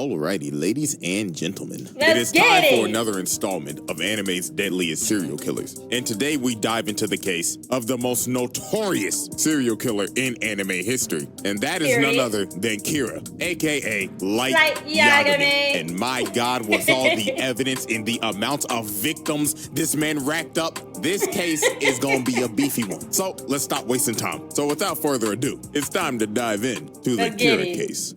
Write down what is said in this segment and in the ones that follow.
Alrighty, ladies and gentlemen, it is Let's time get for it. another installment of anime's Deadliest serial killers. And today we dive into the case of the most notorious serial killer in anime history. And that is none other than Kira, aka Light YAGAMI. And my God, was all the evidence in the amount of victims this man racked up. This case is gonna be a beefy one. So let's stop wasting time. So without further ado, it's time to dive in to the Kira case.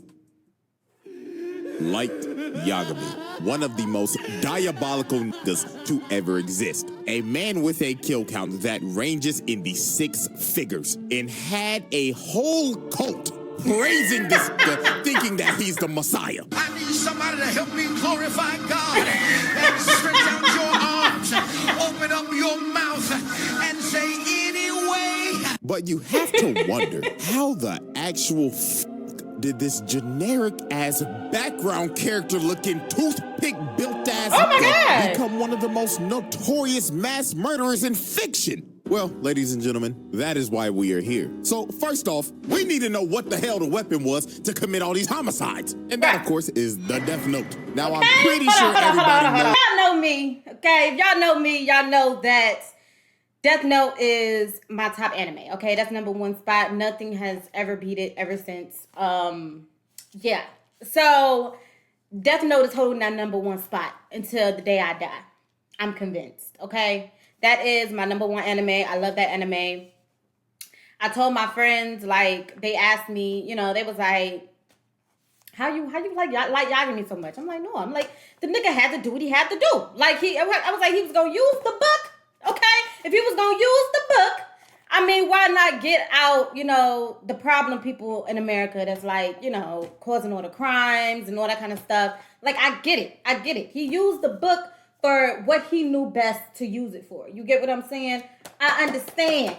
Light YAGAMI, one of the most diabolical niggas to ever exist. A man with a kill count that ranges in the 6 figures and had a whole cult praising this nigga, thinking that he's the Messiah. I need somebody to help me glorify God and stretch out your arms, open up your mouth and say anyway. But you have to wonder how the actual did this generic ass background character looking toothpick built ass become one of the most notorious mass murderers in fiction? Well, ladies and gentlemen, that is why we are here. So first off, we need to know what the hell the weapon was to commit all these homicides. And that, of course, is the Death Note. Now, I'm pretty sure everybody knows. Y'all know me, okay? If y'all know me, y'all know that Death Note is my top anime, okay? That's #1 spot. Nothing has ever beat it ever since. Yeah. So, Death Note is holding that #1 spot until the day I die. I'm convinced, okay? That is my #1 anime. I love that anime. I told my friends, like, they asked me, you know, they was like, how you like YAGAMI so much? I'm like, no. I'm like, the nigga had to do what he had to do. Like, I was like, he was going to use the book. Okay, if he was gonna use the book, I mean, why not get out, you know, the problem people in America that's like, you know, causing all the crimes and all that kind of stuff. Like, I get it. He used the book for what he knew best to use it for. You get what I'm saying? I understand.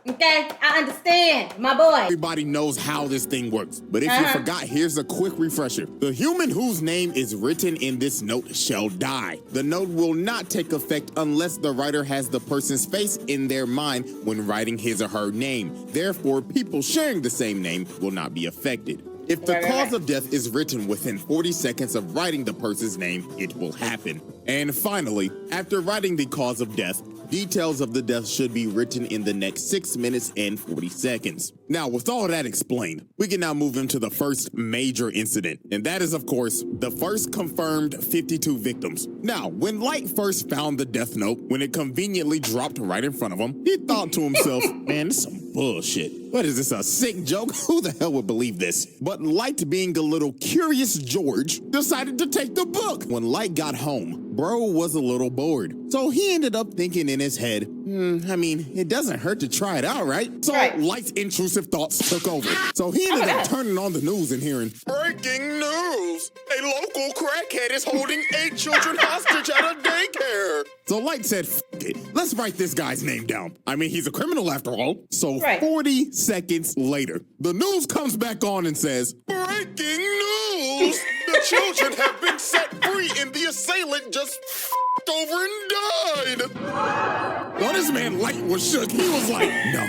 Okay, I understand, my boy. Everybody knows how this thing works. But if you forgot, here's a quick refresher. The human whose name is written in this note shall die. The note will not take effect unless the writer has the person's face in their mind when writing his or her name. Therefore, people sharing the same name will not be affected. If the cause of death is written within 40 seconds of writing the person's name, it will happen. And finally, after writing the cause of death, details of the death should be written in the next 6 minutes and 40 seconds. Now, with all that explained, we can now move into the first major incident. And that is, of course, the first confirmed 52 victims. Now, when Light first found the death note, when it conveniently dropped right in front of him, he thought to himself, man, this is some bullshit. What is this, a sick joke? Who the hell would believe this? But Light, being a little curious George, decided to take the book. When Light got home, bro was a little bored. So he ended up thinking in his head, I mean, it doesn't hurt to try it out, right? So Light's intrusive thoughts took over. So he ended up turning on the news and hearing, breaking news! A local crackhead is holding 8 children hostage at a daycare. So Light said, F it, let's write this guy's name down. I mean, he's a criminal after all. So 40 seconds later, the news comes back on and says, breaking news! The children have been set free and the assailant just f***ed over and died. Well, this man Light was shook. He was like, no.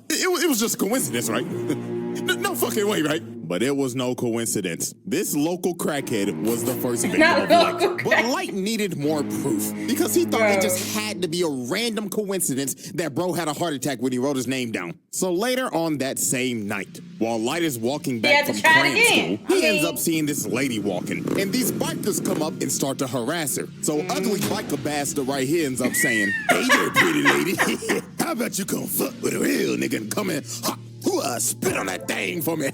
It was just a coincidence, right? No fucking way, right? But it was no coincidence. This local crackhead was the first victim of Light. But Light needed more proof because he thought it just had to be a random coincidence that bro had a heart attack when he wrote his name down. So later on that same night, while Light is walking back from cram school, he ends up seeing this lady walking. And these bikers come up and start to harass her. So ugly biker bastard right here ends up saying, hey there, pretty lady. How about you come fuck with a real nigga and come in hot? Spit on that thing for me.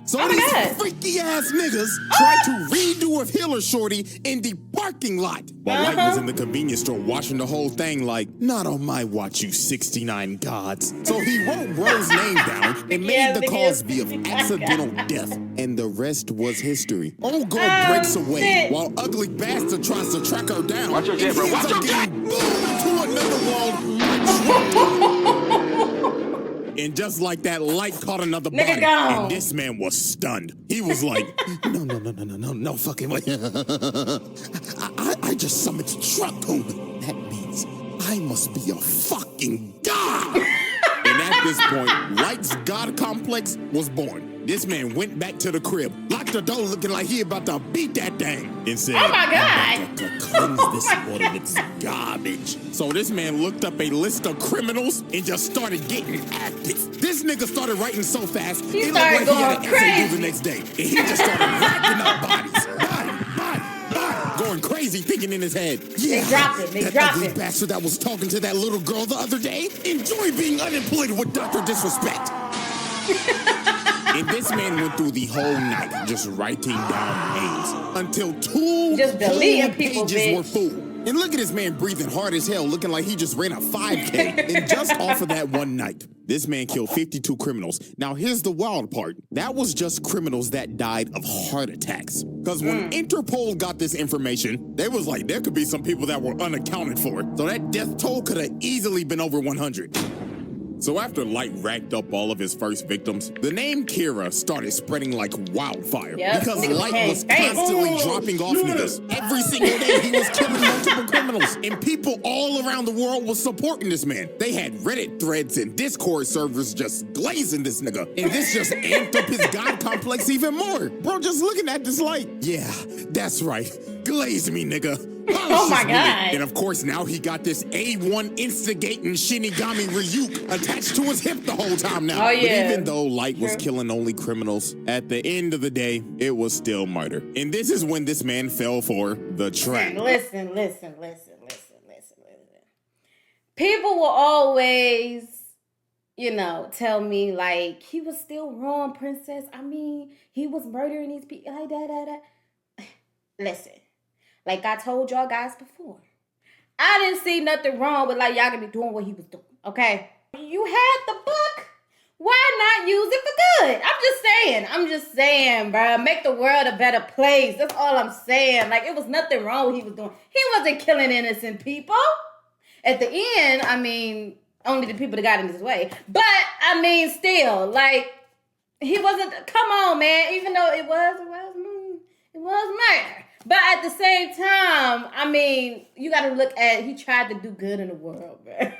So these freaky ass niggas tried to redo a Hiller shorty in the parking lot. While Light was in the convenience store watching the whole thing like, not on my watch, you 69 gods. So he wrote bro's name down and made the cause be of accidental death. And the rest was history. Old girl breaks away while ugly bastard tries to track her down. Watch your jet, bro. Watch your jet. To another world. And just like that, Light caught another body, and this man was stunned. He was like, no fucking way. I just summoned truck code. That means I must be a fucking god. And at this point, Light's god complex was born. This man went back to the crib, Dr. Doe looking like he about to beat that thing and said, Oh my God. I'm about to cleanse this water with this garbage. So this man looked up a list of criminals and just started getting active. This nigga started writing so fast, He it looked like started he had an going essay due crazy. the next day. And he just started racking up bodies. Body, going crazy, thinking in his head. Yeah, They dropped it. They that dropped ugly it. bastard that was talking to that little girl the other day. Enjoy being unemployed with Dr. Disrespect. And this man went through the whole night just writing down names until two Just deleting whole people, pages bitch. were full. And look at this man breathing hard as hell, looking like he just ran a 5K. And just off of that one night, this man killed 52 criminals. Now, here's the wild part. That was just criminals that died of heart attacks. Because when Interpol got this information, they was like, there could be some people that were unaccounted for. So that death toll could have easily been over 100. So after Light racked up all of his first victims, the name Kira started spreading like wildfire. Yep, Because niggas Light became was famous. constantly dropping off niggas. Every single day he was killing multiple criminals. And people all around the world was supporting this man. They had Reddit threads and Discord servers just glazing this nigga. And this just amped up his God complex even more. Bro, just looking at this like, yeah, that's right. Glaze me, nigga. Oh my God. And of course, now he got this A1 instigating Shinigami Ryuk attached to his hip the whole time now. Oh, yeah. But even though Light was killing only criminals, at the end of the day, it was still murder. And this is when this man fell for the trap. Listen. People will always, tell me, like, he was still wrong, princess. I mean, he was murdering these people. Listen, like I told y'all guys before, I didn't see nothing wrong with, like, YAGAMI doing what he was doing, okay? You had the book. Why not use it for good? I'm just saying, bro. Make the world a better place. That's all I'm saying. Like, it was nothing wrong with what he was doing. He wasn't killing innocent people. At the end, I mean, only the people that got in his way. But, I mean, still, like, he wasn't, come on, man. Even though it was murder. But at the same time, I mean, you got to look at, he tried to do good in the world, bro.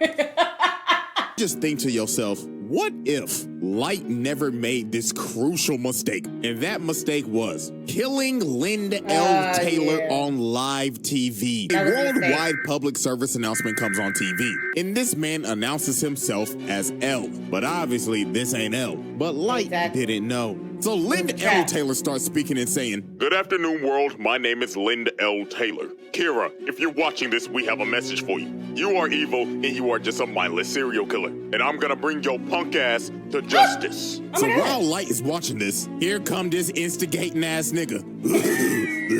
Just think to yourself, what if Light never made this crucial mistake? And that mistake was killing Linda L. Taylor on live TV. A worldwide public service announcement comes on TV. And this man announces himself as L. But obviously, this ain't L. But Light didn't know. So Linda L. Taylor starts speaking and saying, "Good afternoon, world. My name is Linda L. Taylor. Kira, if you're watching this, we have a message for you. You are evil, and you are just a mindless serial killer. And I'm gonna bring your punk ass to justice." So while Light is watching this, here come this instigating ass nigga.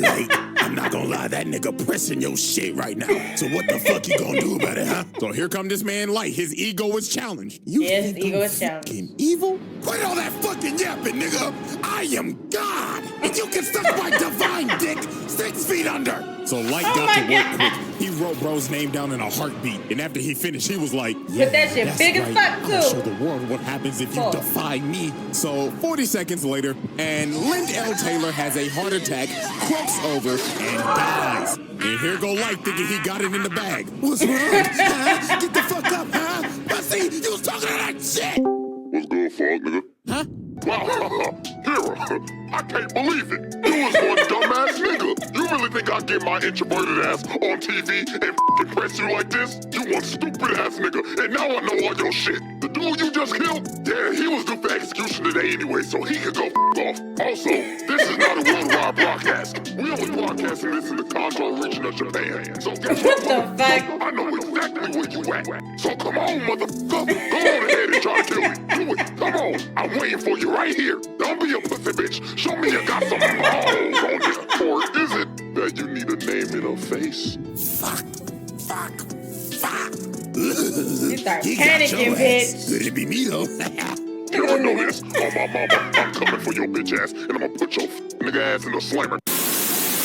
Light, I'm not gonna lie, that nigga pressing your shit right now. So what the fuck you gonna do about it, huh? So here come this man Light. His ego is challenged. You his think ego I'm is challenged. fucking evil? Quit all that fucking yapping, nigga. I am God, and you can suck my divine dick 6 feet under. So Light got to work quick. He wrote bro's name down in a heartbeat, and after he finished, he was like, "Yeah, Put that shit that's big as right. fuck, I'll too." show the world what happens if you defy me." So 40 seconds later, and Linda L. Taylor has a heart attack, croaks over, and dies. And here go Light thinking he got it in the bag. What's wrong? Huh? Get the fuck up, huh? Pussy, you was talking to that shit. What's good, fuck, nigga? Huh? Kira, I can't believe it. You was one dumbass nigga. You really think I'd get my introverted ass on TV and f***ing press you like this? You one stupid ass nigga, and now I know all your shit. The dude you just killed? Yeah, he was due for execution today anyway, so he could go f*** off. Also, this is not a worldwide broadcast. We only broadcasting this in the Kanto region of Japan. So guess what the fuck? I know exactly where you at. So come on, motherfucker. Go on ahead and try to kill me. Do it. Come on. I'm waiting for you right here. Don't be a pussy bitch. Show me you got some balls on you. Or is it that you need a name and a face? Fuck. You start He got panicking, your ass. bitch. Could it be me, though? You don't know this. Oh, my mama. I'm coming for your bitch ass, and I'm gonna put your nigga ass in the slammer.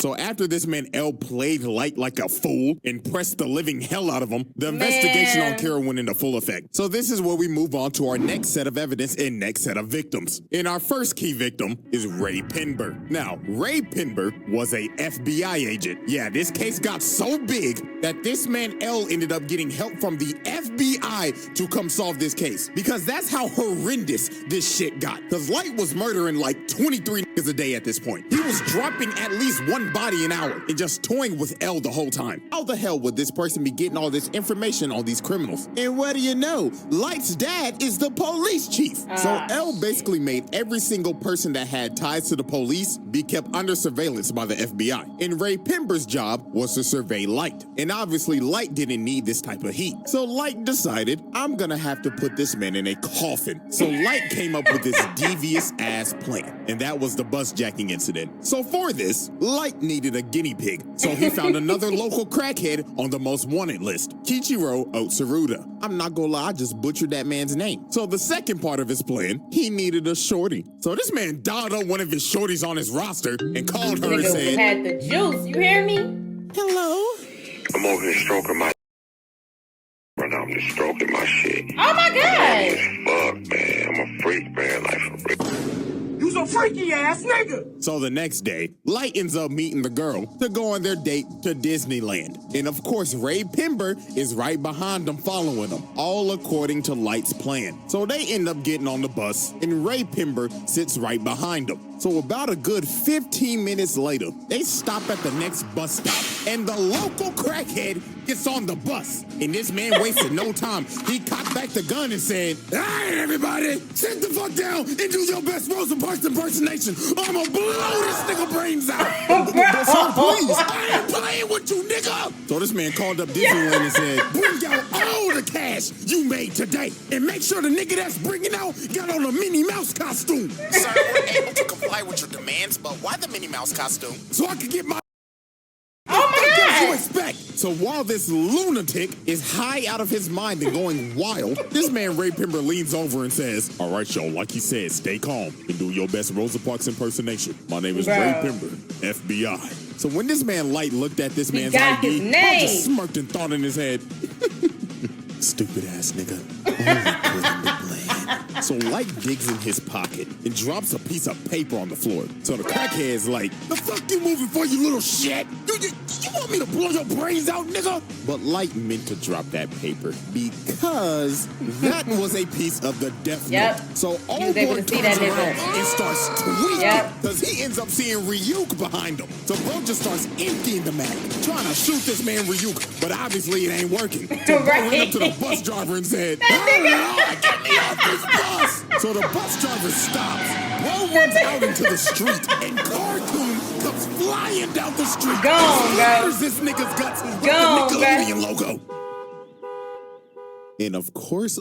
So after this man L played Light like a fool and pressed the living hell out of him, the investigation on Kira went into full effect. So this is where we move on to our next set of evidence and next set of victims. And our first key victim is Ray Pinber. Now, Ray Pinber was a FBI agent. Yeah, this case got so big that this man L ended up getting help from the FBI to come solve this case. Because that's how horrendous this shit got. Because Light was murdering like 23 niggas a day at this point. He was dropping at least one body an hour and just toying with L the whole time. How the hell would this person be getting all this information on these criminals? And what do you know? Light's dad is the police chief. So L basically made every single person that had ties to the police be kept under surveillance by the FBI. And Ray Pinber's job was to survey Light. And obviously Light didn't need this type of heat. So Light decided, I'm gonna have to put this man in a coffin. So Light came up with this devious ass plan. And that was the bus jacking incident. So for this, Light needed a guinea pig. So he found another local crackhead on the most wanted list, Kichiro Otsuruda. I'm not gonna lie, I just butchered that man's name. So the second part of his plan, he needed a shorty. So this man dialed up one of his shorties on his roster and called her and said, had the juice, you hear me? hello? I'm over here stroking my right now. I'm just stroking my shit. Oh my God. Fuck, man. I'm a freak, man. Like, for real. You's a freaky ass nigga. So the next day, Light ends up meeting the girl to go on their date to Disneyland. And of course, Ray Pinber is right behind them, following them, all according to Light's plan. So they end up getting on the bus, and Ray Pinber sits right behind them. So about a good 15 minutes later, they stop at the next bus stop, and the local crackhead gets on the bus. And this man wasted no time. He cocked back the gun and said, all right, everybody, sit the fuck down and do your best Rosa Parks impersonation. I'ma blow this nigga brains out. So please, I ain't playing with you, nigga. So this man called up Disneyland and said, bring out all the cash you made today, and make sure the nigga that's bringing out got on a Minnie Mouse costume. Sir, we're able to comply with your demands, but why the Minnie Mouse costume? So I could get my... Oh my What God. you expect? So while this lunatic is high out of his mind and going wild, this man Ray Pinber leans over and says, all right, y'all, like he said, stay calm and do your best Rosa Parks impersonation. My name is Ray Pinber, FBI. So when this man Light looked at this man's got ID, his he name. just smirked and thought in his head, stupid ass nigga. Only put in the blame. So Light digs in his pocket and drops a piece of paper on the floor. So the crackhead's like, the fuck you moving for, you little shit? You want me to blow your brains out, nigga? But Light meant to drop that paper because that was a piece of the death Yep. note. So old was able boy to see turns that around nigga. and starts tweaking Yep. because he ends up seeing Ryuk behind him. So bro just starts emptying the mag, trying to shoot this man Ryuk, but obviously it ain't working. So bro Right. went up to the bus driver and said, "Oh, get me off this bus!" So the bus driver stops. Bro runs out into the street, and Cartoon comes flying down the street. Gone, bro. Slaughters this nigga's guts with Gone, the bro. Nickelodeon logo. And of course,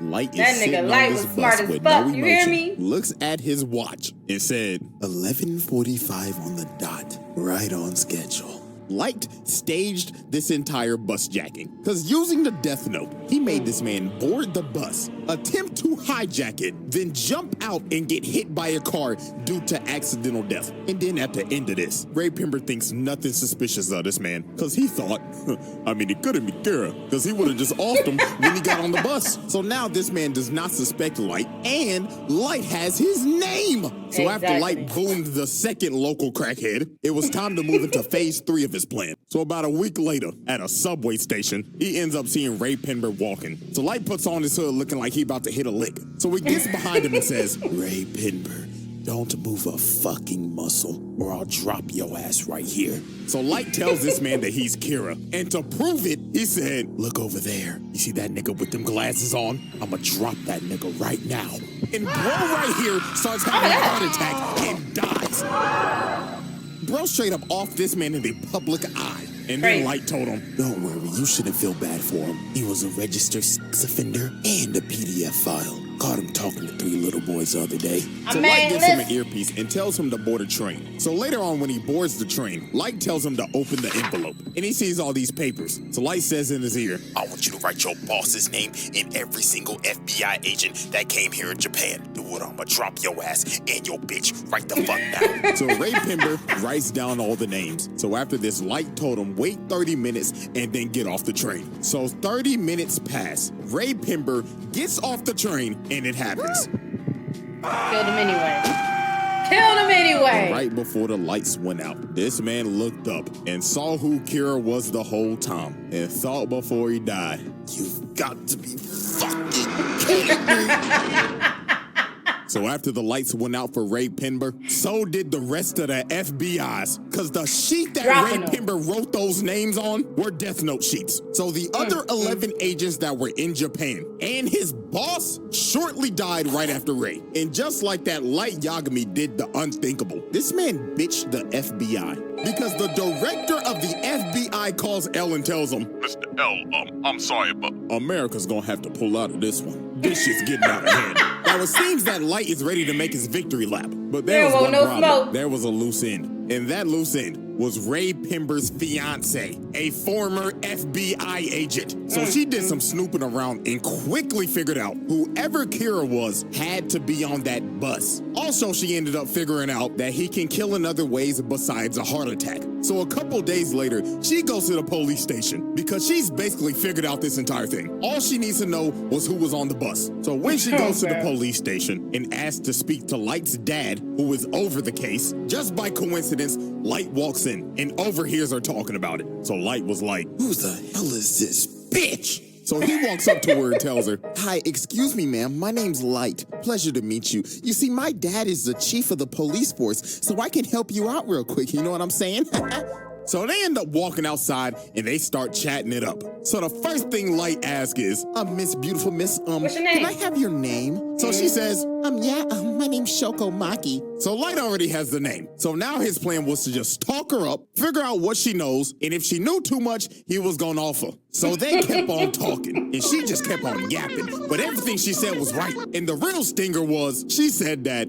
Light That is sitting nigga on Light this was smart bus as with fuck, no you hear emotion, me? looks at his watch and said, 11:45 on the dot, right on schedule. Light staged this entire bus jacking, because using the death note, he made this man board the bus, attempt to hijack it, then jump out and get hit by a car due to accidental death. And then at the end of this, Ray Pinber thinks nothing suspicious of this man, because he thought, he couldn't be Kira, because he would have just offed him when he got on the bus. So now this man does not suspect Light, and Light has his name. So after Light boomed the second local crackhead, it was time to move into phase 3 of his plan. So about a week later, at a subway station, he ends up seeing Ray Pinber walking. So Light puts on his hood looking like he about to hit a lick. So he gets behind him and says, Ray Pinber, don't move a fucking muscle or I'll drop your ass right here. So Light tells this man that he's Kira. And to prove it, he said, look over there. You see that nigga with them glasses on? I'ma drop that nigga right now. And bro right here starts having a heart attack and dies. Bro straight up off this man in the public eye. And then Light told him, don't worry, you shouldn't feel bad for him. He was a registered sex offender and a PDF file. Caught him talking to 3 little boys the other day. So Man, Light gives him an listen. earpiece and tells him to board a train. So later on when he boards the train, Light tells him to open the envelope. And he sees all these papers. So Light says in his ear, I want you to write your boss's name and every single FBI agent that came here in Japan. Do it, I'ma drop your ass and your bitch right the fuck now. So Ray Pember writes down all the names. So after this, Light told him wait 30 minutes and then get off the train. So 30 minutes pass. Ray Pember gets off the train and it happens. Killed him anyway. Right before the lights went out, this man looked up and saw who Kira was the whole time and thought before he died, You've got to be fucking kidding me. So after the lights went out for Ray Pember, so did the rest of the FBI's. Because the sheet that Dropping Ray them. Pember wrote those names on were Death Note sheets. So the other 11 agents that were in Japan and his boss shortly died right after Ray. And just like that, Light Yagami did the unthinkable. This man bitched the FBI. Because the director of the FBI calls L and tells him, Mr. L, I'm sorry, but America's gonna have to pull out of this one. This shit's getting out of hand. Now it seems that Light is ready to make his victory lap, but there was one problem. Smoke. There was a loose end, and that loose end was Ray Pember's fiance, a former FBI agent. So she did some snooping around and quickly figured out whoever Kira was had to be on that bus. Also, she ended up figuring out that he can kill in other ways besides a heart attack. So a couple days later, she goes to the police station because she's basically figured out this entire thing. All she needs to know was who was on the bus. So when she goes to the police station and asks to speak to Light's dad, who is over the case, just by coincidence, Light walks in and overhears her talking about it. So Light was like, Who the hell is this bitch? so he walks up to her and tells her, hi, excuse me, ma'am. My name's Light. Pleasure to meet you. You see, my dad is the chief of the police force, so I can help you out real quick. You know what I'm saying? So they end up walking outside and they start chatting it up. So the first thing Light asks is, Miss Beautiful Miss, What's your name? can I have your name? So she says, my name's Shoko Maki. So Light already has the name. So now his plan was to just talk her up, figure out what she knows, and if she knew too much, he was gonna offer. So they kept on talking, and she just kept on yapping. But everything she said was right. And the real stinger was, she said that,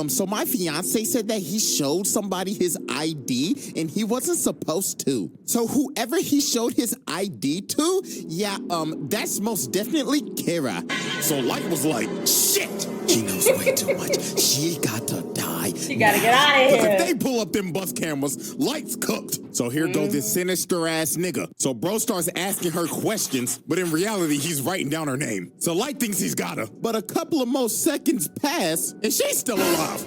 so my fiance said that he showed somebody his ID, and he wasn't supposed to. So whoever he showed his ID to, that's most definitely Kira. So Light was like, shit! She knows way too much. She got to die. You gotta get out of Because here. if they pull up them bus cameras, Light's cooked. So here goes this sinister ass nigga. So bro starts asking her questions, but in reality, he's writing down her name. So Light thinks he's got her. But a couple of more seconds pass, and she's still alive.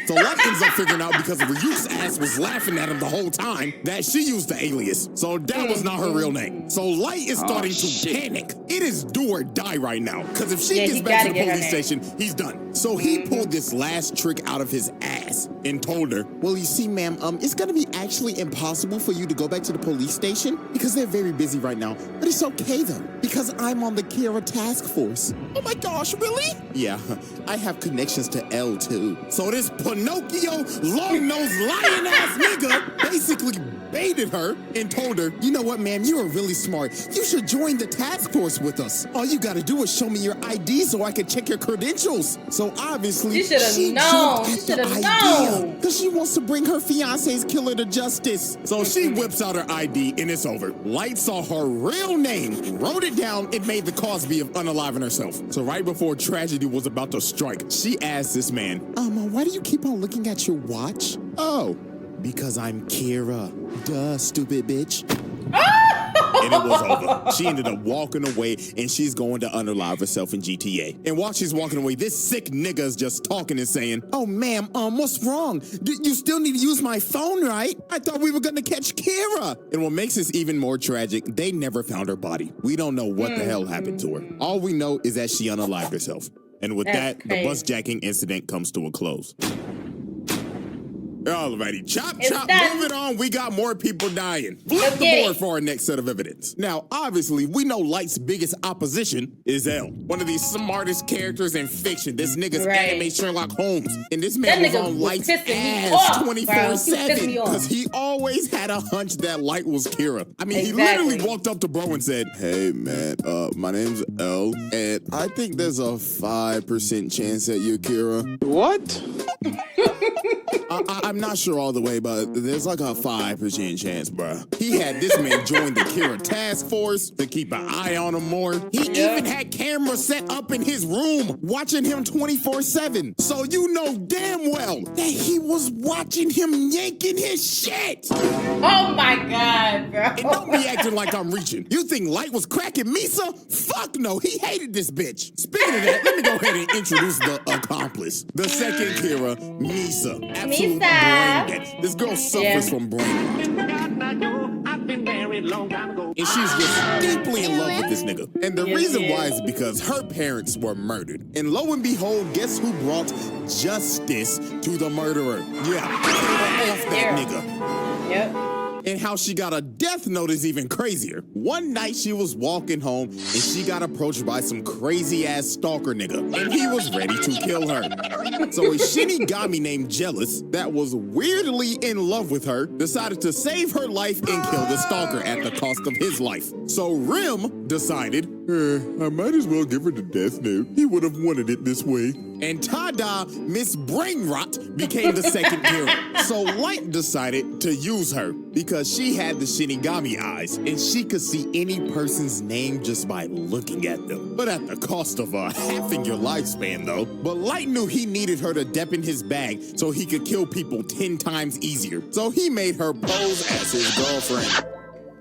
So Light ends up figuring out because Ryuk's ass was laughing at him the whole time that she used the alias. So that was not her real name. So Light is starting to panic. It is do or die right now. Because if she Yeah, gets he back to gotta the get her police name. station, he's done. So he pulled this last trick out of his ass and told her, well, you see, ma'am, it's gonna be actually impossible for you to go back to the police station because they're very busy right now. But it's okay though, because I'm on the Kira task force. Oh my gosh, really? Yeah, I have connections to L too. So this Pinocchio, long-nosed, lion-ass nigga basically baited her and told her, you know what, ma'am, you are really smart. You should join the task force with us. All you gotta do is show me your ID so I can check your credentials. So obviously, You should've she known. jumped You at the should've idea known. because she wants to bring her fiance's killer to justice. So she whips out her ID and it's over. Light saw her real name, wrote it down, and made the Cosby of unaliving herself. So right before tragedy was about to strike, she asked this man, why do you keep on looking at your watch? Oh, because I'm Kira. Duh, stupid bitch. And it was over. She ended up walking away, and she's going to unalive herself in GTA. And while she's walking away, this sick nigga is just talking and saying, oh, ma'am, what's wrong? You still need to use my phone, right? I thought we were gonna catch Kira. And what makes this even more tragic, they never found her body. We don't know what the hell happened to her. All we know is that she unalived herself. And with That's that, crazy. the bus jacking incident comes to a close. Alrighty, chop, It's chop, done. moving on. We got more people dying. Flip the get board it. for our next set of evidence. Now, obviously, we know Light's biggest opposition is L. One of the smartest characters in fiction. This nigga's Right. anime Sherlock Holmes. And this man That was nigga on was Light's pissing me ass off, bro. He was 24/7. pissing me off. Because he always had a hunch that Light was Kira. I mean, he Exactly. literally walked up to bro and said, "Hey, man, my name's L, and I think there's a 5% chance that you're Kira." What? I'm not sure all the way, but there's like a 5% chance, bruh. He had this man join the Kira task force to keep an eye on him more. He even had cameras set up in his room, watching him 24/7. So you know damn well that he was watching him yanking his shit. Oh my God, bro. And don't be acting like I'm reaching. You think Light was cracking Misa? Fuck no, he hated this bitch. Speaking of that, let me go ahead and introduce the accomplice. The second Kira, Misa. Absolute Misa. brain dead. This girl suffers from brain rot. And she's just deeply in love with this nigga. And the reason why is because her parents were murdered. And lo and behold, guess who brought justice to the murderer? Yeah, off that nigga. Yep. And how she got a death note is even crazier. One night she was walking home and she got approached by some crazy ass stalker nigga. And he was ready to kill her. So a Shinigami named Jealous, that was weirdly in love with her, decided to save her life and kill the stalker at the cost of his life. So Rim decided, I might as well give her the death note. He would have wanted it this way. And ta-da, Miss Brainrot became the second hero. So Light decided to use her because she had the Shinigami eyes and she could see any person's name just by looking at them. But at the cost of halving your lifespan though. But Light knew he needed her to dip in his bag so he could kill people 10 times easier. So he made her pose as his girlfriend.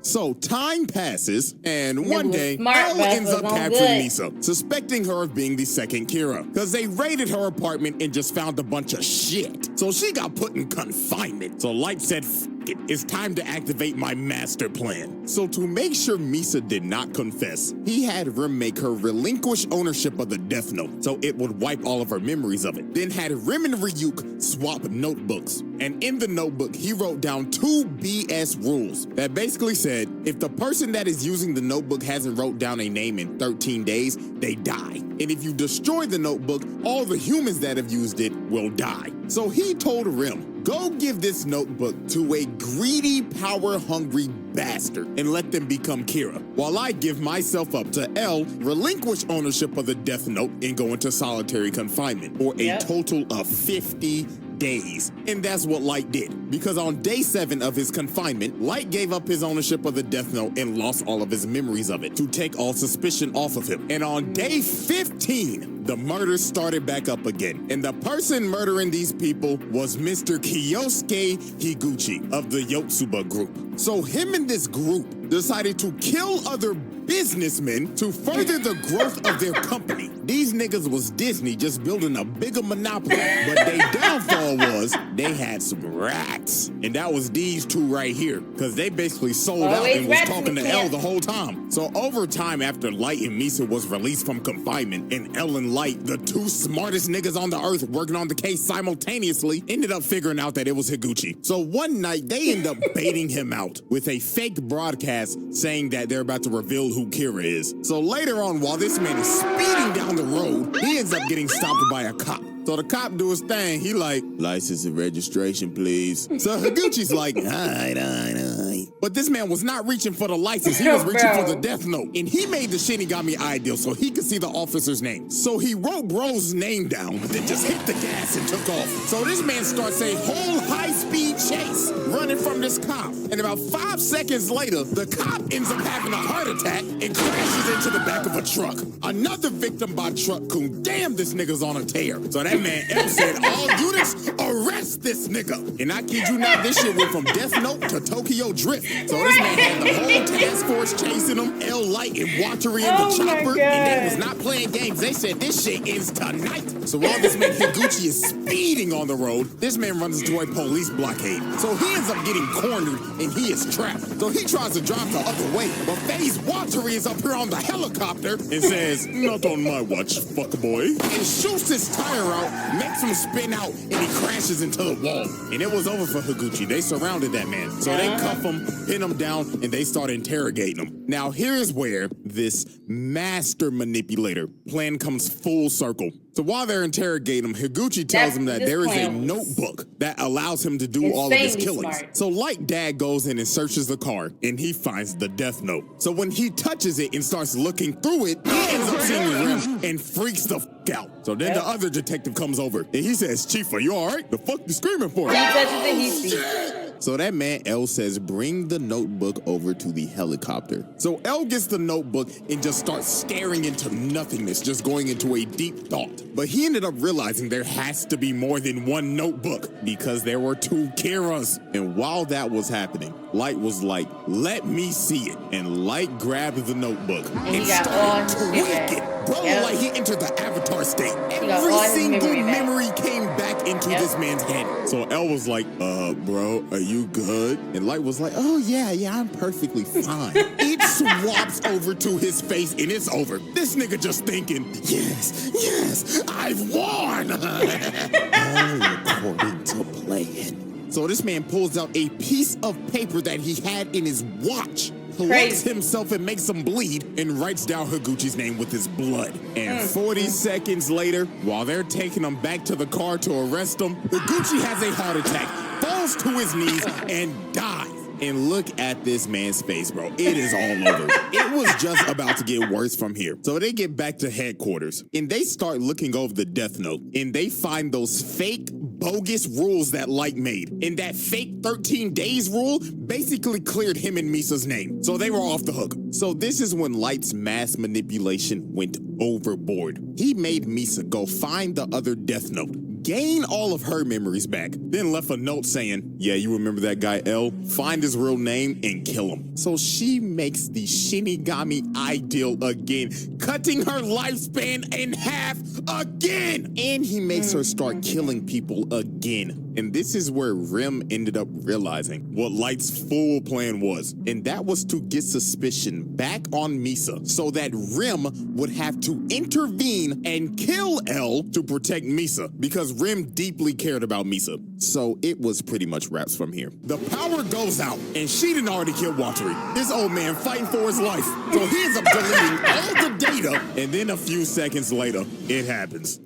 So time passes, and one day, Elle ends up capturing Misa, suspecting her of being the second Kira, because they raided her apartment and just found a bunch of shit. So she got put in confinement. So Light said, F it, it's time to activate my master plan. So to make sure Misa did not confess, he had Rim make her relinquish ownership of the Death Note, so it would wipe all of her memories of it. Then had Rim and Ryuk swap notebooks, and in the notebook, he wrote down 2 BS rules that basically said, if the person that is using the notebook hasn't wrote down a name in 13 days, they die. And if you destroy the notebook, all the humans that have used it will die. So he told Rim, go give this notebook to a greedy, power-hungry bastard and let them become Kira, while I give myself up to L, relinquish ownership of the Death Note, and go into solitary confinement for a total of 50 days. And that's what Light did, because on day 7 of his confinement, Light gave up his ownership of the Death Note and lost all of his memories of it to take all suspicion off of him. And on day 15, the murders started back up again. And the person murdering these people was Mr. Kyosuke Higuchi of the Yotsuba group. So him and this group decided to kill other businessmen to further the growth of their company. These niggas was Disney just building a bigger monopoly, but their downfall was they had some rats. And that was these 2 right here, because they basically sold out and was talking to L the whole time. So over time, after Light and Misa was released from confinement, and L and Light, the 2 smartest niggas on the earth working on the case simultaneously, ended up figuring out that it was Higuchi. So one night, they end up baiting him out with a fake broadcast saying that they're about to reveal who Kira is. So later on, while this man is speeding down the road, he ends up getting stopped by a cop. So the cop do his thing. He like, license and registration, please. So Higuchi's like, all right. But this man was not reaching for the license. He was reaching for the Death Note. And he made the Shinigami ideal so he could see the officer's name. So he wrote bro's name down, then just hit the gas and took off. So this man starts a whole high-speed chase running from this cop. And about 5 seconds later, the cop ends up having a heart attack and crashes into the back of a truck. Another victim by truck coon. Damn, this nigga's on a tear. So that man L said, all units, arrest this nigga. And I kid you not, this shit went from Death Note to Tokyo Drift. So this man had the whole task force chasing him, L, Light, and Watery in the chopper. And they was not playing games. They said this shit ends tonight. So while this man Higuchi is speeding on the road, this man runs into a police blockade. So he ends up getting cornered and he is trapped. So he tries to drive the other way, but FaZe Watery is up here on the helicopter and says, not on my watch, fuckboy. And shoots his tire out, makes him spin out, and he crashes into the wall. And it was over for Higuchi. They surrounded that man. So they cuff him, pin him down, and they start interrogating him. Now, here's where this master manipulator plan comes full circle. So while they're interrogating him, Higuchi tells him that there is a notebook that allows him to do all of his killings. Smart. So Light Dad goes in and searches the car, and he finds the death note. So when he touches it and starts looking through it, he ends up seeing Rim and freaks the fuck out. So then the other detective comes over, and he says, Chief, are you all right? The fuck you screaming for? He touches it, he sees. So that man, L, says, bring the notebook over to the helicopter. So L gets the notebook and just starts staring into nothingness, just going into a deep thought. But he ended up realizing there has to be more than one notebook because there were 2 Kiras. And while that was happening, Light was like, let me see it. And Light grabbed the notebook and started to read it. Bro, like he entered the avatar state. Every single memory came back into this man's head. So L was like, bro, are you good? And Light was like, oh yeah, I'm perfectly fine. It swaps over to his face and it's over. This nigga just thinking, yes, I've won. All according to plan. So this man pulls out a piece of paper that he had in his watch, collects himself and makes him bleed, and writes down Higuchi's name with his blood. And 40 seconds later, while they're taking him back to the car to arrest him, Higuchi has a heart attack, falls to his knees, and dies. And look at this man's face, bro. It is all over. It was just about to get worse from here. So they get back to headquarters, and they start looking over the death note, and they find those fake, bogus rules that Light made. And that fake 13 days rule basically cleared him and Misa's name. So they were off the hook. So this is when Light's mass manipulation went overboard. He made Misa go find the other death note, gain all of her memories back, then left a note saying, yeah, you remember that guy L? Find his real name and kill him. So she makes the Shinigami ideal again, cutting her lifespan in half again. And he makes her start killing people again. And this is where Rim ended up realizing what Light's full plan was. And that was to get suspicion back on Misa so that Rim would have to intervene and kill L to protect Misa because Rim deeply cared about Misa. So it was pretty much wraps from here. The power goes out and she didn't already kill Watari. This old man fighting for his life. So he ends up deleting all the data, and then a few seconds later, it happens.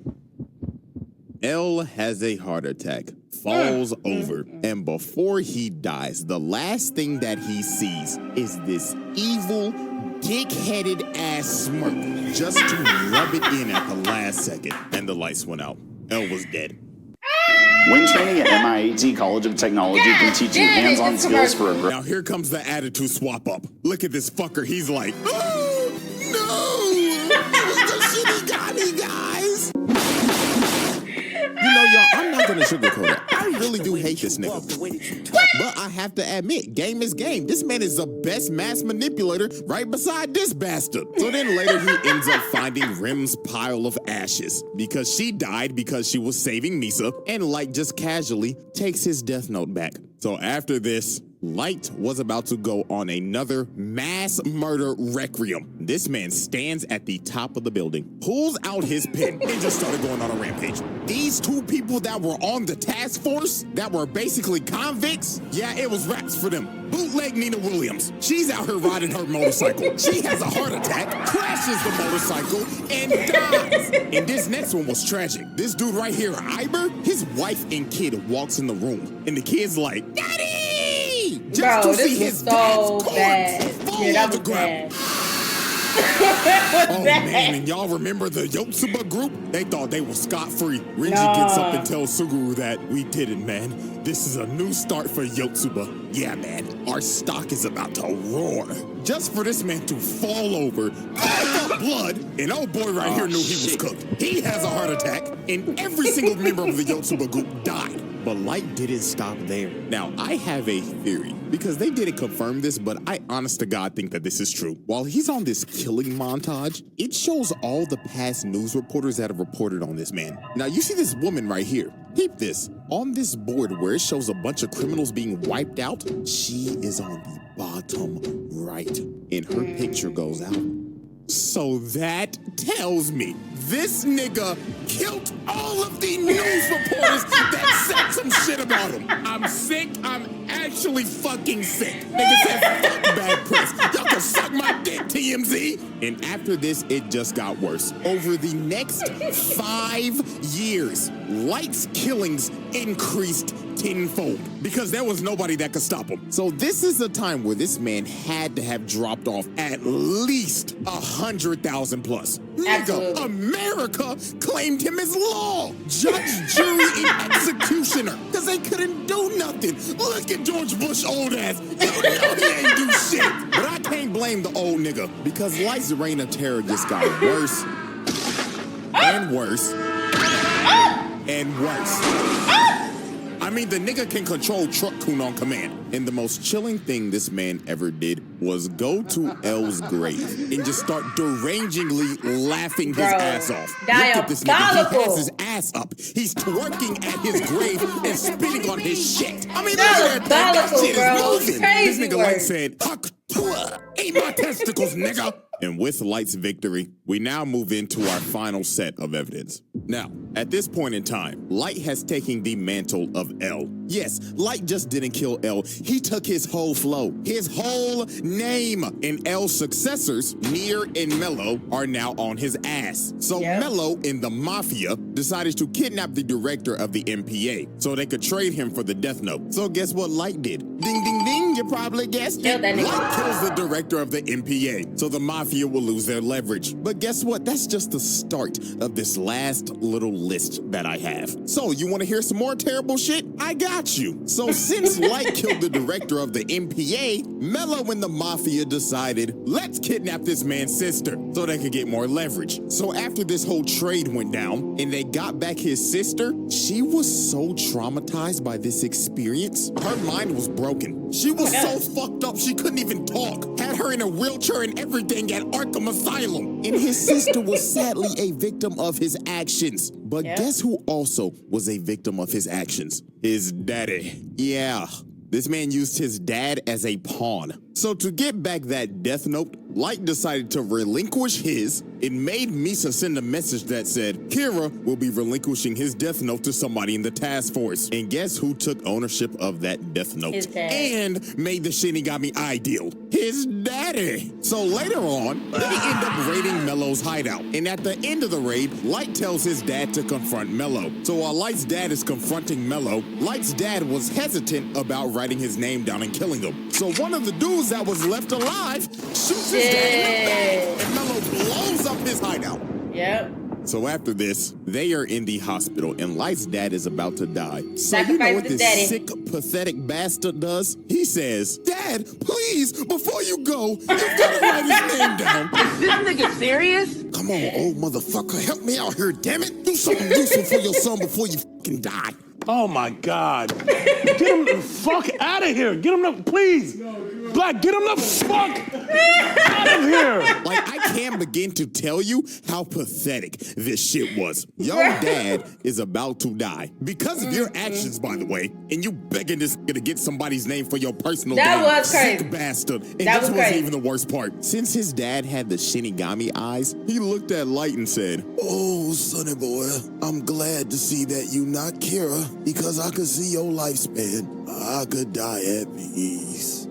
L has a heart attack, falls over, and before he dies, the last thing that he sees is this evil, dick-headed ass smirk just to rub it in at the last second, and the lights went out. L was dead. When training at MIAT College of Technology can teach you hands-on skills for a growth. Now here comes the attitude swap up. Look at this fucker. He's like, oh, no! It was the Shinigami guys! You know, y'all, I'm not gonna sugarcoat it. I really do hate this nigga. But I have to admit, game is game. This man is the best mass manipulator right beside this bastard. So then later he ends up finding Rim's pile of ashes because she died because she was saving Misa, and Light just casually takes his death note back. So after this, Light was about to go on another mass murder requiem. This man stands at the top of the building, pulls out his pen, and just started going on a rampage. These 2 people that were on the task force, that were basically convicts, yeah, it was raps for them. Bootleg Nina Williams. She's out here riding her motorcycle. She has a heart attack, crashes the motorcycle, and dies. And this next one was tragic. This dude right here, Iber, his wife and kid walks in the room, and the kid's like, Daddy! Just Bro, to see his so dad's bad. corpse fall Yeah, that on the was ground. bad. Oh man, and y'all remember the Yotsuba group? They thought they were scot-free. Renji gets up and tells Suguru that we did it, man. This is a new start for Yotsuba. Yeah, man, our stock is about to roar. Just for this man to fall over, cough up blood, and old boy right here knew he was cooked. He has a heart attack, and every single member of the Yotsuba group died. But Light didn't stop there. Now, I have a theory, because they didn't confirm this, but I honest to God think that this is true. While he's on this killing montage, it shows all the past news reporters that have reported on this man. Now, you see this woman right here. Peep this. On this board where it shows a bunch of criminals being wiped out, she is on the bottom right, and her picture goes out. So that tells me this nigga killed all of the news reporters that said some shit about him. I'm sick. I'm actually fucking sick. Nigga said, fuck bad press. Y'all can suck my dick, TMZ. And after this, it just got worse. Over the next 5 years, Light's killings increased tenfold because there was nobody that could stop him. So this is a time where this man had to have dropped off at least 100,000 plus. Absolutely. Nigga, America claimed him as law, judge, jury, and executioner because they couldn't do nothing. Look at George Bush old ass. You know he ain't do shit. But I can't blame the old nigga because Light's reign of terror just got worse and worse and worse. I mean, the nigga can control Truck Coon on command. And the most chilling thing this man ever did was go to L's grave and just start derangingly laughing his ass off. Look at this nigga. He has his ass up. He's twerking at his grave and spitting on his shit. I mean, look at that. That shit is moving. This nigga Light said, "Huck, eat my testicles, nigga." And with Light's victory, we now move into our final set of evidence. Now, at this point in time, Light has taken the mantle of L. Yes, Light just didn't kill L. He took his whole flow, his whole name. And L's successors, Near and Mello, are now on his ass. So Mello and the Mafia decided to kidnap the director of the MPA so they could trade him for the Death Note. So guess what Light did? Ding, ding, ding, you probably guessed it. Light kills the director of the MPA, so the Mafia will lose their leverage. But guess what? That's just the start of this last little list that I have. So you want to hear some more terrible shit? I got you. So since Light killed the director of the MPA, Mello and the Mafia decided, let's kidnap this man's sister so they could get more leverage. So after this whole trade went down and they got back his sister, she was so traumatized by this experience, her mind was broken. She was so fucked up she couldn't even talk. Had her in a wheelchair and everything at Arkham Asylum. And his sister was sadly a victim of his actions. But guess who also was a victim of his actions? His daddy. Yeah. This man used his dad as a pawn. So to get back that Death Note, Light decided to relinquish his and made Misa send a message that said, Kira will be relinquishing his Death Note to somebody in the task force. And guess who took ownership of that Death Note? His dad. And made the Shinigami ideal? His daddy. So later on, they end up raiding Mello's hideout. And at the end of the raid, Light tells his dad to confront Mello. So while Light's dad is confronting Mello, Light's dad was hesitant about writing his name down and killing him. So one of the dudes that was left alive shoots his dad in the back, and Mello blows up his hideout. Yep. So after this, they are in the hospital, and Light's dad is about to die. So Sacrifice you know what his this daddy. sick, pathetic bastard does? He says, Dad, please, before you go, you've got to write his name down. Is this nigga serious? Come on, old motherfucker, help me out here, damn it. Do something useful for your son before you fucking die. Oh my God. Get him the fuck out of here. Get him the, please. Black, get him the fuck out of here. Like, I can't begin to tell you how pathetic this shit was. Your dad is about to die. Because of your actions, by the way, and you begging this nigga to get somebody's name for your personal That name. was crazy. Sick bastard. And That this was wasn't crazy. even the worst part. Since his dad had the Shinigami eyes, he looked at Light and said, Oh, sonny boy, I'm glad to see that you not Kira, because I could see your lifespan. I could die at peace.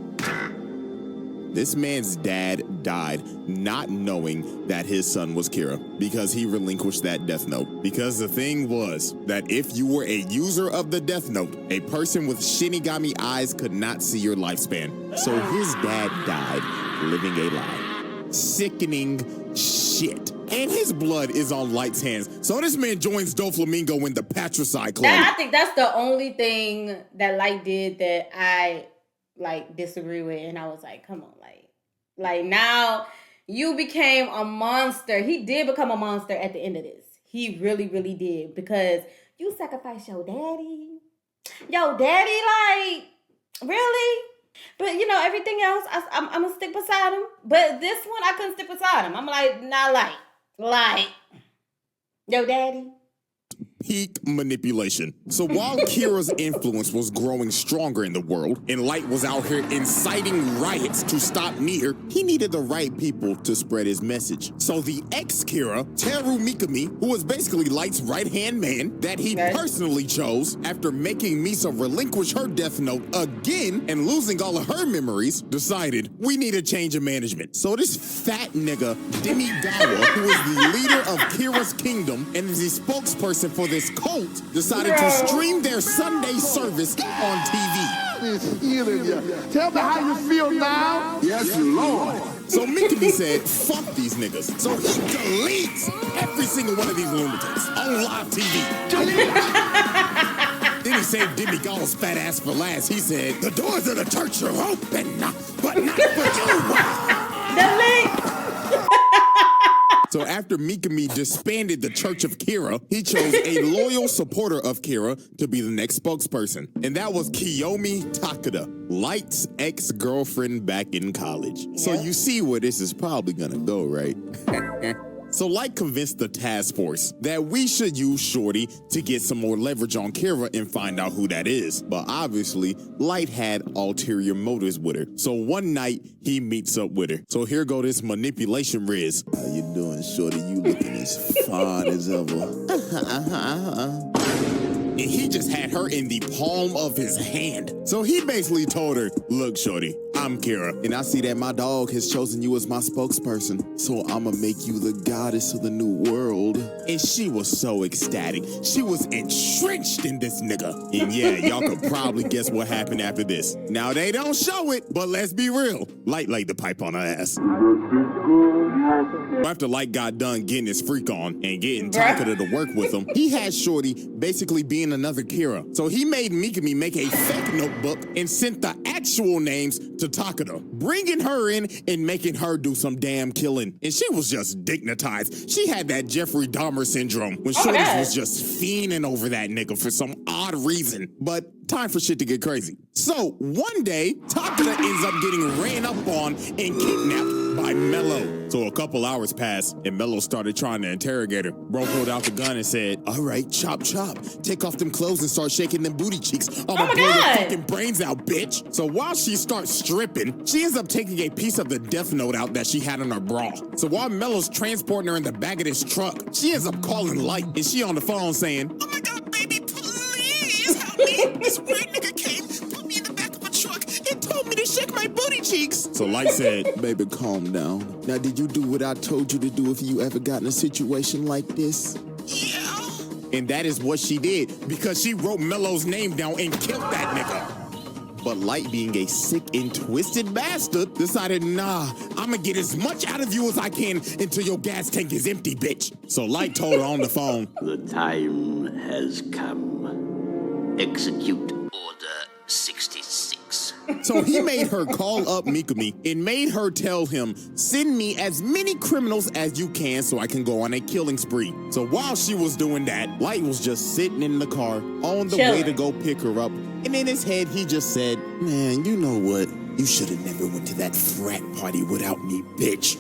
This man's dad died not knowing that his son was Kira because he relinquished that Death Note. Because the thing was that if you were a user of the Death Note, a person with Shinigami eyes could not see your lifespan. So his dad died living a lie. Sickening shit. And his blood is on Light's hands. So this man joins Doflamingo in the Patricide Club. I think that's the only thing that Light did that I disagree with, and I was like, come on, like now you became a monster. He did become a monster at the end of this. He really, really did, because you sacrificed your daddy. Like, really? But everything else, I'm gonna stick beside him. But this one, I couldn't stick beside him. I'm like, nah, like, your daddy. peak manipulation. So while Kira's influence was growing stronger in the world, and Light was out here inciting riots to stop Nier, he needed the right people to spread his message. So the ex-Kira, Teru Mikami, who was basically Light's right-hand man, that he personally chose, after making Misa relinquish her Death Note again and losing all of her memories, decided we need a change of management. So this fat nigga, Demigawa, who is the leader of Kira's kingdom and is the spokesperson for this cult, decided to stream their Sunday service on TV. Tell me how you feel now. Yes, Lord. So Mikami said, fuck these niggas. So he deletes every single one of these lunatics on live TV. Then he saved Demigawa's fat ass for last. He said, the doors of the church are open, but not for you. Delete. So after Mikami disbanded the Church of Kira, he chose a loyal supporter of Kira to be the next spokesperson. And that was Kiyomi Takeda, Light's ex-girlfriend back in college. So you see where this is probably gonna go, right? So Light convinced the task force that we should use Shorty to get some more leverage on Kira and find out who that is. But obviously, Light had ulterior motives with her. So one night, he meets up with her. So here go this manipulation Riz. How you doing, Shorty? You looking as fine as ever. And he just had her in the palm of his hand. So he basically told her, look, Shorty, I'm Kira, and I see that my dog has chosen you as my spokesperson, so I'ma make you the goddess of the new world. And she was so ecstatic. She was entrenched in this nigga. And yeah, y'all could probably guess what happened after this. Now, they don't show it, but let's be real. Light laid the pipe on her ass. After Light got done getting his freak on and getting Takeda to work with him, he had Shorty basically being another Kira. So he made Mikami make a fake notebook and sent the actual names to Takeda, bringing her in and making her do some damn killing. And she was just dignitized. She had that Jeffrey Dahmer syndrome when Shorty was just fiending over that nigga for some odd reason. But time for shit to get crazy. So one day, Takeda ends up getting ran up on and kidnapped by Mello. So a couple hours passed, and Mello started trying to interrogate her. Bro pulled out the gun and said, all right, chop, chop. Take off them clothes and start shaking them booty cheeks. I'ma blow your fucking brains out, bitch. So while she starts stripping, she ends up taking a piece of the Death Note out that she had in her bra. So while Mello's transporting her in the back of this truck, she ends up calling Light, and she on the phone saying, oh my God, baby, please help me. This weird nigga came, put me in the back of a truck, and told me to shake my booty cheeks. So Light said, baby, calm down. Now, did you do what I told you to do if you ever got in a situation like this? Yeah. And that is what she did, because she wrote Mello's name down and killed that nigga. But Light, being a sick and twisted bastard, decided, nah, I'ma get as much out of you as I can until your gas tank is empty, bitch. So Light told her on the phone, the time has come. Execute Order 66. So he made her call up Mikami and made her tell him, send me as many criminals as you can so I can go on a killing spree. So while she was doing that, Light was just sitting in the car on the way to go pick her up. And in his head, he just said, man, you know what? You should have never went to that frat party without me, bitch.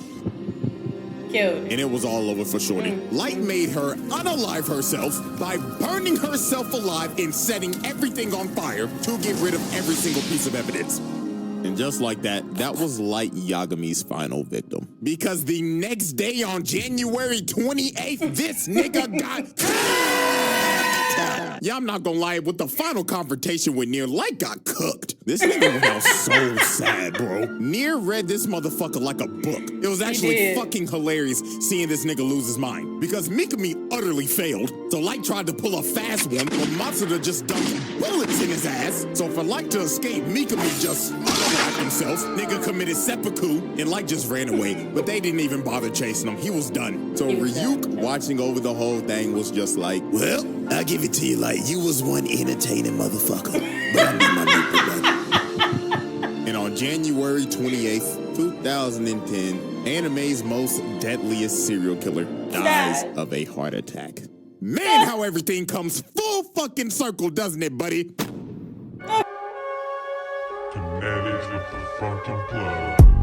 Cute. And it was all over for Shorty. Light made her unalive herself by burning herself alive and setting everything on fire to get rid of every single piece of evidence. And just like that, that was Light Yagami's final victim. Because the next day on January 28th, this nigga got... Yeah, I'm not gonna lie, with the final confrontation with Nier, Light got cooked. This nigga went out so sad, bro. Nier read this motherfucker like a book. It was actually fucking hilarious seeing this nigga lose his mind. Because Mikami utterly failed, so Light tried to pull a fast one, but Matsuda just dumped bullets in his ass. So for Light to escape, Mikami just unalived himself. Nigga committed seppuku, and Light just ran away. But they didn't even bother chasing him. He was done. So Ryuk, watching over the whole thing, was just like, well, I'll give it to you, Light. You was one entertaining motherfucker. But I need my new production. And on January 28th, 2010, anime's most deadliest serial killer dies of a heart attack. Man, how everything comes full fucking circle, doesn't it, buddy? Kinetics of the fucking plug.